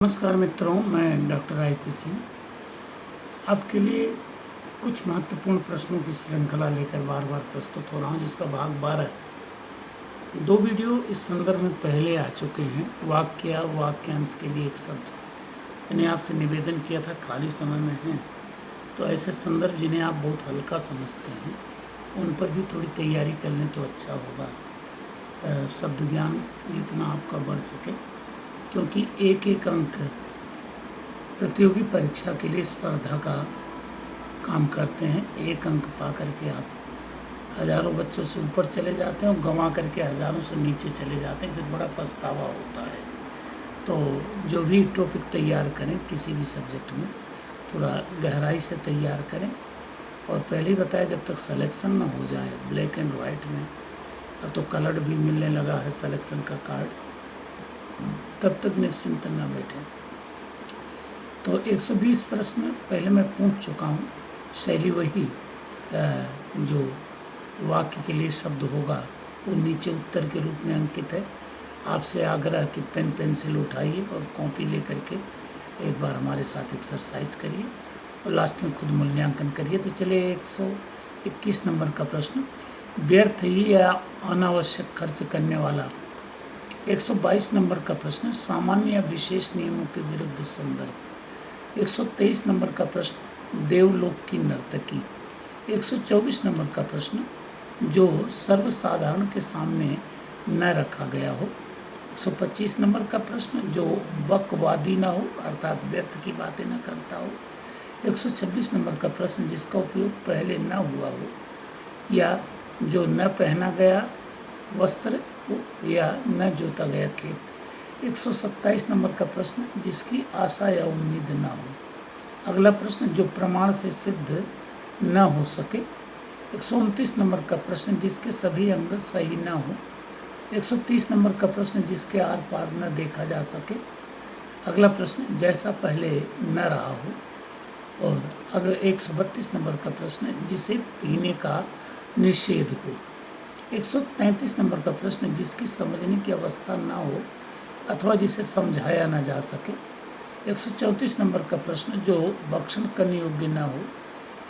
नमस्कार मित्रों, मैं डॉक्टर आई.पी. सिंह आपके लिए कुछ महत्वपूर्ण प्रश्नों की श्रृंखला लेकर बार बार प्रस्तुत हो रहा हूं, जिसका भाग 12 दो वीडियो इस संदर्भ में पहले आ चुके हैं। वाक्य वाक्यांश के लिए एक शब्द मैंने आपसे निवेदन किया था, खाली समय में हैं तो ऐसे संदर्भ जिन्हें आप बहुत हल्का समझते हैं उन पर भी थोड़ी तैयारी कर लें तो अच्छा होगा। शब्द ज्ञान जितना आपका बढ़ सके, क्योंकि एक एक अंक प्रतियोगी परीक्षा के लिए स्पर्धा का काम करते हैं। एक अंक पा करके आप हज़ारों बच्चों से ऊपर चले जाते हैं और गंवा करके हज़ारों से नीचे चले जाते हैं, फिर बड़ा पछतावा होता है। तो जो भी टॉपिक तैयार करें किसी भी सब्जेक्ट में थोड़ा गहराई से तैयार करें। और पहले ही बताया, जब तक सिलेक्शन ना हो जाए ब्लैक एंड वाइट में, अब तो कलर्ड भी मिलने लगा है सिलेक्शन का कार्ड, तब तक निश्चिंत न बैठें। तो 120 प्रश्न पहले मैं पूछ चुका हूँ। शैली वही, जो वाक्य के लिए शब्द होगा वो नीचे उत्तर के रूप में अंकित है। आपसे आग्रह कि पेन पेंसिल उठाइए और कॉपी ले करके एक बार हमारे साथ एक्सरसाइज करिए और लास्ट में खुद मूल्यांकन करिए। तो चलिए 121 नंबर का प्रश्न, व्यर्थ ही या अनावश्यक खर्च करने वाला। 122 नंबर का प्रश्न, सामान्य या विशेष नियमों के विरुद्ध संदर्भ। 123 नंबर का प्रश्न, देवलोक की नर्तकी। 124 नंबर का प्रश्न, जो सर्वसाधारण के सामने न रखा गया हो। 125 नंबर का प्रश्न, जो बकवादी न हो अर्थात व्यर्थ की बातें न करता हो। 126 नंबर का प्रश्न, जिसका उपयोग पहले न हुआ हो या जो न पहना गया वस्त्र या न जोता गया खेत। 127 नंबर का प्रश्न, जिसकी आशा या उम्मीद न हो। अगला प्रश्न, जो प्रमाण से सिद्ध न हो सके। 129 नंबर का प्रश्न, जिसके सभी अंग सही न हो। 130 नंबर का प्रश्न, जिसके आर पार न देखा जा सके। अगला प्रश्न, जैसा पहले न रहा हो। और अगर 132 नंबर का प्रश्न, जिसे पीने का निषेध हो। 133 नंबर का प्रश्न, जिसकी समझने की अवस्था ना हो अथवा जिसे समझाया ना जा सके। 134 नंबर का प्रश्न, जो भक्षण करने योग्य ना हो।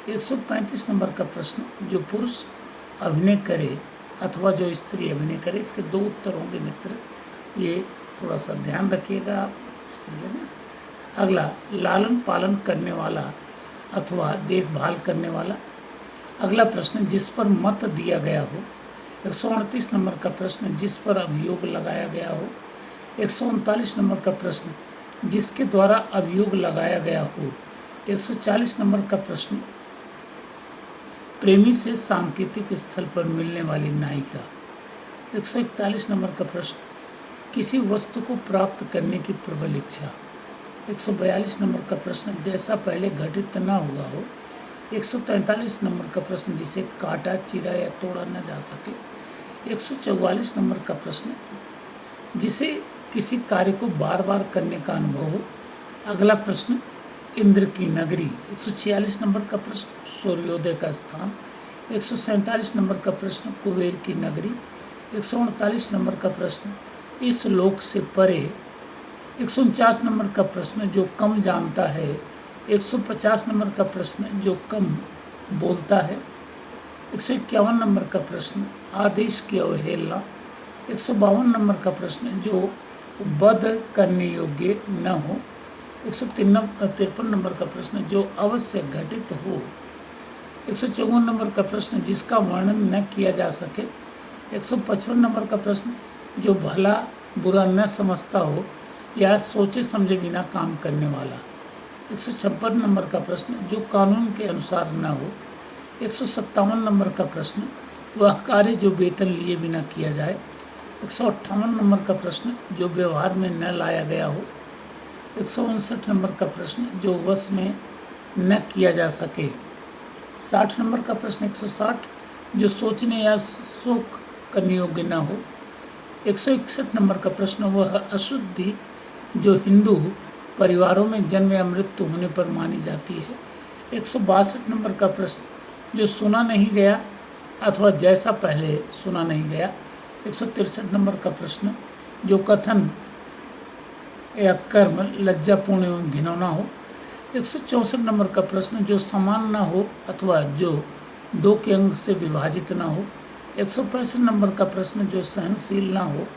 135 नंबर का प्रश्न, जो पुरुष अभिनय करे अथवा जो स्त्री अभिनय करे। इसके दो उत्तर होंगे मित्र, ये थोड़ा सा ध्यान रखिएगा, आप समझे ना। अगला, लालन पालन करने वाला अथवा देखभाल करने वाला। अगला प्रश्न, जिस पर मत दिया गया हो। 138 नंबर का प्रश्न, जिस पर अभियोग लगाया गया हो। 139 नंबर का प्रश्न, जिसके द्वारा अभियोग लगाया गया हो। 140 नंबर का प्रश्न, प्रेमी से सांकेतिक स्थल पर मिलने वाली नायिका। 141 नंबर का प्रश्न, किसी वस्तु को प्राप्त करने की प्रबल इच्छा। 142 नंबर का प्रश्न, जैसा पहले घटित न हुआ हो। 143 नंबर का प्रश्न, जिसे काटा चीरा या तोड़ा न जा सके। 144 नंबर का प्रश्न, जिसे किसी कार्य को बार बार करने का अनुभव हो। अगला प्रश्न, इंद्र की नगरी। 146 नंबर का प्रश्न, सूर्योदय का स्थान। 147 नंबर का प्रश्न, कुबेर की नगरी। 148 नंबर का प्रश्न, इस लोक से परे। 149 नंबर का प्रश्न, जो कम जानता है। 150 नंबर का प्रश्न, जो कम बोलता है। 151 नंबर का प्रश्न, आदेश की अवहेलना। 152 नंबर का प्रश्न, जो वध करने योग्य न हो। 153 नंबर का प्रश्न, जो अवश्य घटित हो। 154 नंबर का प्रश्न, जिसका वर्णन न किया जा सके। 155 नंबर का प्रश्न, जो भला बुरा न समझता हो या सोचे समझे बिना काम करने वाला। 156 नंबर का प्रश्न, जो कानून के अनुसार न हो। 157 नंबर का प्रश्न, वह कार्य जो वेतन लिए बिना किया जाए। 158 नंबर का प्रश्न, जो व्यवहार में न लाया गया हो। 159 नंबर का प्रश्न, जो वश में न किया जा सके। 60 नंबर का प्रश्न 160, जो सोचने या शोक करने योग्य न हो। 161 नंबर का प्रश्न, वह अशुद्धि जो हिंदू परिवारों में जन्म या मृत्यु होने पर मानी जाती है। 162 नंबर का प्रश्न, जो सुना नहीं गया अथवा जैसा पहले सुना नहीं गया। 163 नंबर का प्रश्न, जो कथन या कर्म लज्जापूर्ण एवं घिनौना हो। 164 नंबर का प्रश्न, जो समान ना हो अथवा जो 2 के अंक से विभाजित ना हो। 165 नंबर का प्रश्न, जो सहनशील ना हो।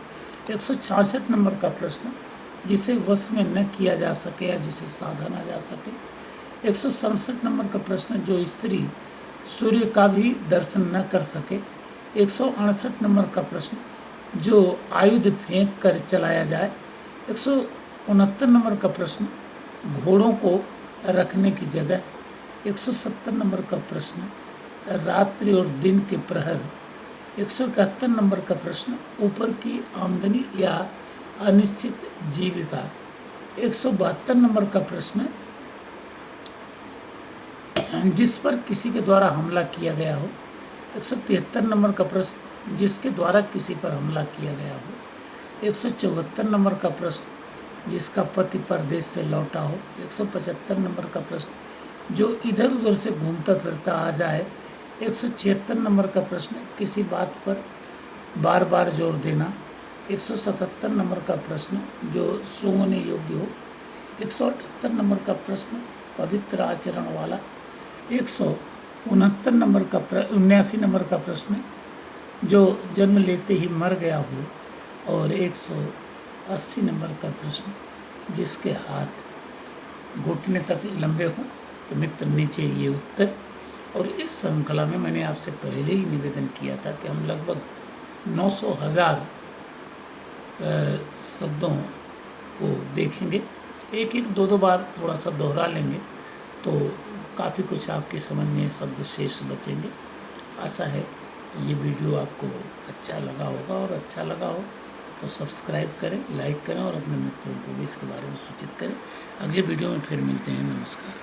166 नंबर का प्रश्न, जिसे वश में न किया जा सके या जिसे साधा ना जा सके। 167 नंबर का प्रश्न, जो स्त्री सूर्य का भी दर्शन न कर सके। 168 नंबर का प्रश्न, जो आयुध फेंक कर चलाया जाए। 169 नंबर का प्रश्न, घोड़ों को रखने की जगह। 170 नंबर का प्रश्न, रात्रि और दिन के प्रहर। 171 नंबर का प्रश्न, ऊपर की आमदनी या अनिश्चित जीविका। 172 नंबर का प्रश्न, जिस पर किसी के द्वारा हमला किया गया हो। 173 नंबर का प्रश्न, जिसके द्वारा किसी पर हमला किया गया हो। 174 नंबर का प्रश्न, जिसका पति परदेश से लौटा हो। 175 नंबर का प्रश्न, जो इधर उधर से घूमता फिरता आ जाए। 176 नंबर का प्रश्न, किसी बात पर बार बार जोर देना। 177 नंबर का प्रश्न, जो सूंघने योग्य हो। 178 नंबर का प्रश्न, पवित्र आचरण वाला। 169 नंबर का 79 नंबर का प्रश्न, जो जन्म लेते ही मर गया हो। और 180 नंबर का प्रश्न, जिसके हाथ घुटने तक लंबे हों। तो मित्र, नीचे ये उत्तर। और इस श्रृंखला में मैंने आपसे पहले ही निवेदन किया था कि हम लगभग 900,000 शब्दों को देखेंगे, एक एक दो बार थोड़ा सा दोहरा लेंगे तो काफ़ी कुछ आपके समझ में शब्द शेष बचेंगे। आशा है कि ये वीडियो आपको अच्छा लगा होगा, और अच्छा लगा हो तो सब्सक्राइब करें, लाइक करें और अपने मित्रों को भी इसके बारे में सूचित करें। अगले वीडियो में फिर मिलते हैं। नमस्कार।